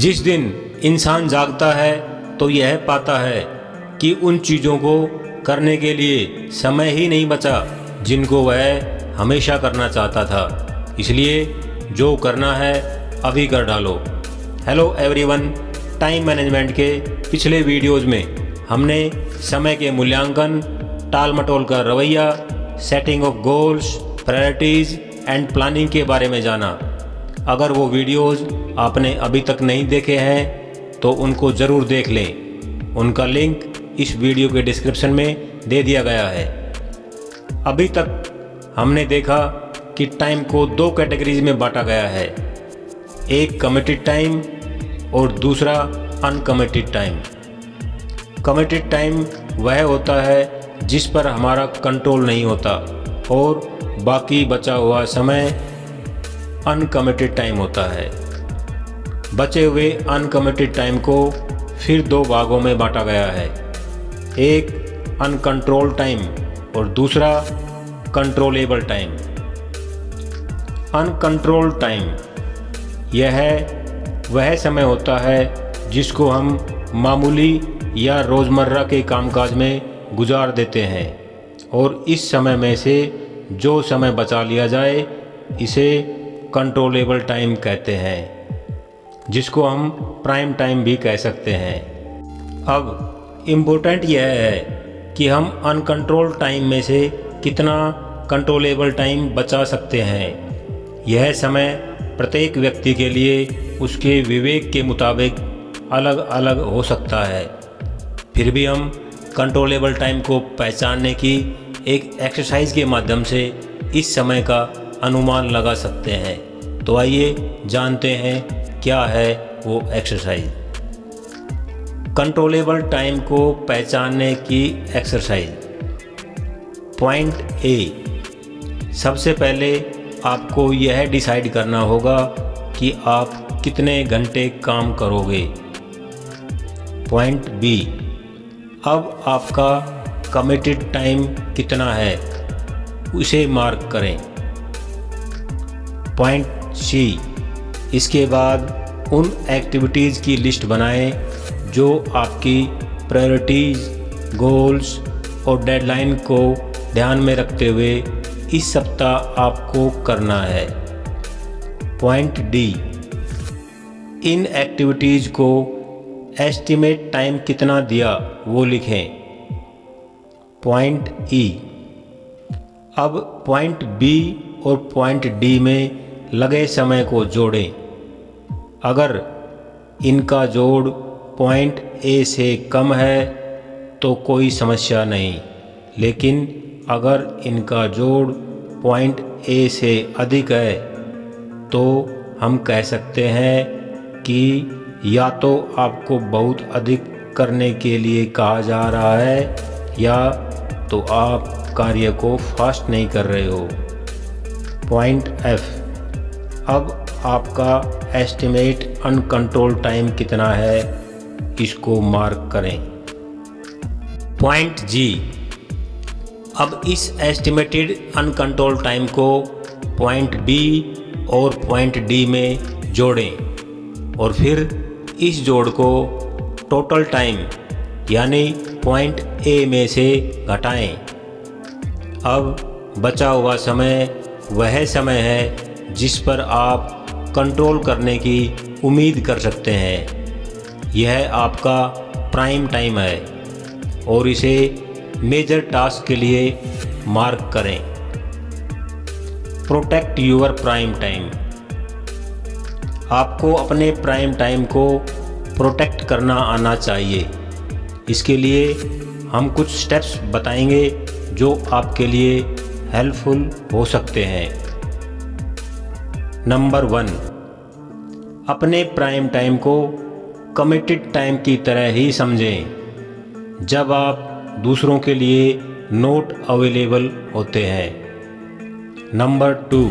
जिस दिन इंसान जागता है तो यह पाता है कि उन चीज़ों को करने के लिए समय ही नहीं बचा जिनको वह हमेशा करना चाहता था। इसलिए जो करना है अभी कर डालो। हेलो एवरीवन, टाइम मैनेजमेंट के पिछले वीडियोज़ में हमने समय के मूल्यांकन, टाल मटोल का रवैया, setting of goals, priorities and planning के बारे में जाना। अगर वो वीडियोज़ आपने अभी तक नहीं देखे हैं तो उनको ज़रूर देख लें। उनका लिंक इस वीडियो के डिस्क्रिप्शन में दे दिया गया है। अभी तक हमने देखा कि टाइम को दो कैटेगरीज में बांटा गया है, एक कमिटेड टाइम और दूसरा अनकमिटेड टाइम। कमिटेड टाइम वह होता है जिस पर हमारा कंट्रोल नहीं होता और बाकी बचा हुआ समय अनकमिटेड टाइम होता है। बचे हुए अनकमिटेड टाइम को फिर दो भागों में बांटा गया है, एक अनकंट्रोल्ड टाइम और दूसरा कंट्रोलेबल टाइम। अनकंट्रोल्ड टाइम यह वह समय होता है जिसको हम मामूली या रोज़मर्रा के कामकाज में गुजार देते हैं और इस समय में से जो समय बचा लिया जाए इसे कंट्रोलेबल टाइम कहते हैं, जिसको हम प्राइम टाइम भी कह सकते हैं। अब इम्पोर्टेंट यह है कि हम अनकंट्रोल्ड टाइम में से कितना कंट्रोलेबल टाइम बचा सकते हैं। यह समय प्रत्येक व्यक्ति के लिए उसके विवेक के मुताबिक अलग अलग हो सकता है। फिर भी हम कंट्रोलेबल टाइम को पहचानने की एक एक्सरसाइज के माध्यम से इस समय का अनुमान लगा सकते हैं। तो आइए जानते हैं क्या है वो एक्सरसाइज। कंट्रोलेबल टाइम को पहचानने की एक्सरसाइज। पॉइंट ए, सबसे पहले आपको यह डिसाइड करना होगा कि आप कितने घंटे काम करोगे। पॉइंट बी, अब आपका कमिटेड टाइम कितना है उसे मार्क करें। पॉइंट सी, इसके बाद उन एक्टिविटीज़ की लिस्ट बनाएं जो आपकी प्रायोरिटीज़, गोल्स और डेडलाइन को ध्यान में रखते हुए इस सप्ताह आपको करना है। पॉइंट डी, इन एक्टिविटीज़ को एस्टिमेट टाइम कितना दिया वो लिखें। पॉइंट ई, अब पॉइंट बी और पॉइंट डी में लगे समय को जोड़ें। अगर इनका जोड़ पॉइंट ए से कम है तो कोई समस्या नहीं, लेकिन अगर इनका जोड़ पॉइंट ए से अधिक है तो हम कह सकते हैं कि या तो आपको बहुत अधिक करने के लिए कहा जा रहा है या तो आप कार्य को फास्ट नहीं कर रहे हो। पॉइंट एफ, अब आपका एस्टिमेट अनकंट्रोल टाइम कितना है इसको मार्क करें। पॉइंट जी, अब इस एस्टिमेटेड अनकंट्रोल टाइम को पॉइंट बी और पॉइंट डी में जोड़ें और फिर इस जोड़ को टोटल टाइम यानी पॉइंट ए में से घटाएं। अब बचा हुआ समय वह समय है जिस पर आप कंट्रोल करने की उम्मीद कर सकते हैं। यह आपका प्राइम टाइम है और इसे मेजर टास्क के लिए मार्क करें। प्रोटेक्ट यूर प्राइम टाइम, आपको अपने प्राइम टाइम को प्रोटेक्ट करना आना चाहिए। इसके लिए हम कुछ स्टेप्स बताएंगे जो आपके लिए हेल्पफुल हो सकते हैं। नंबर 1, अपने प्राइम टाइम को कमिटेड टाइम की तरह ही समझें जब आप दूसरों के लिए नोट अवेलेबल होते हैं। नंबर 2,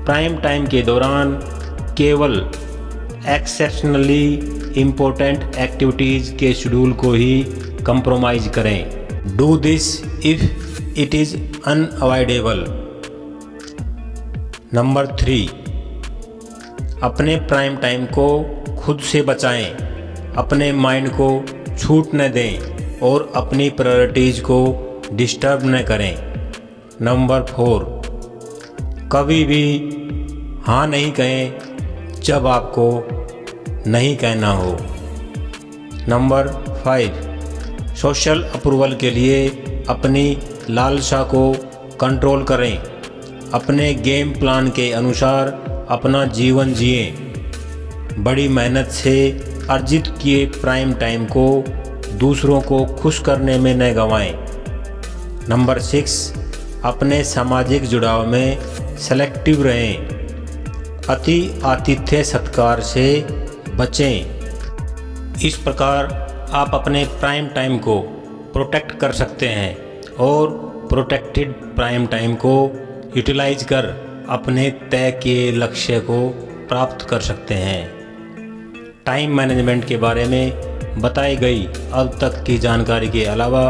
प्राइम टाइम के दौरान केवल एक्सेप्शनली इम्पोर्टेंट एक्टिविटीज़ के शेड्यूल को ही कंप्रोमाइज़ करें। Do this if it is unavoidable. Number 3, अपने प्राइम टाइम को खुद से बचाएं, अपने माइंड को छूट न दें और अपनी प्रायोरिटीज़ को डिस्टर्ब न करें। नंबर 4, कभी भी हाँ नहीं कहें जब आपको नहीं कहना हो। नंबर 5, सोशल अप्रूवल के लिए अपनी लालसा को कंट्रोल करें। अपने गेम प्लान के अनुसार अपना जीवन जिएं। बड़ी मेहनत से अर्जित किए प्राइम टाइम को दूसरों को खुश करने में न गंवाएं। नंबर 6, अपने सामाजिक जुड़ाव में सेलेक्टिव रहें। अति आतिथ्य सत्कार से बचें। इस प्रकार आप अपने प्राइम टाइम को प्रोटेक्ट कर सकते हैं और प्रोटेक्टेड प्राइम टाइम को यूटिलाइज कर अपने तय किए लक्ष्य को प्राप्त कर सकते हैं। टाइम मैनेजमेंट के बारे में बताई गई अब तक की जानकारी के अलावा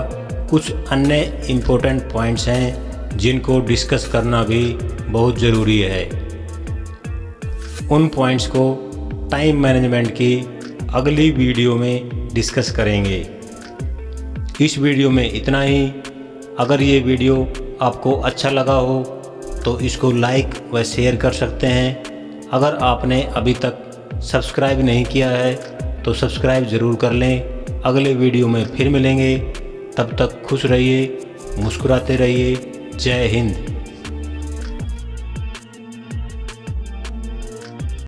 कुछ अन्य इम्पोर्टेंट पॉइंट्स हैं जिनको डिस्कस करना भी बहुत ज़रूरी है। उन पॉइंट्स को टाइम मैनेजमेंट की अगली वीडियो में डिस्कस करेंगे। इस वीडियो में इतना ही। अगर ये वीडियो आपको अच्छा लगा हो तो इसको लाइक व शेयर कर सकते हैं। अगर आपने अभी तक सब्सक्राइब नहीं किया है तो सब्सक्राइब ज़रूर कर लें। अगले वीडियो में फिर मिलेंगे। तब तक खुश रहिए, मुस्कुराते रहिए। जय हिंद।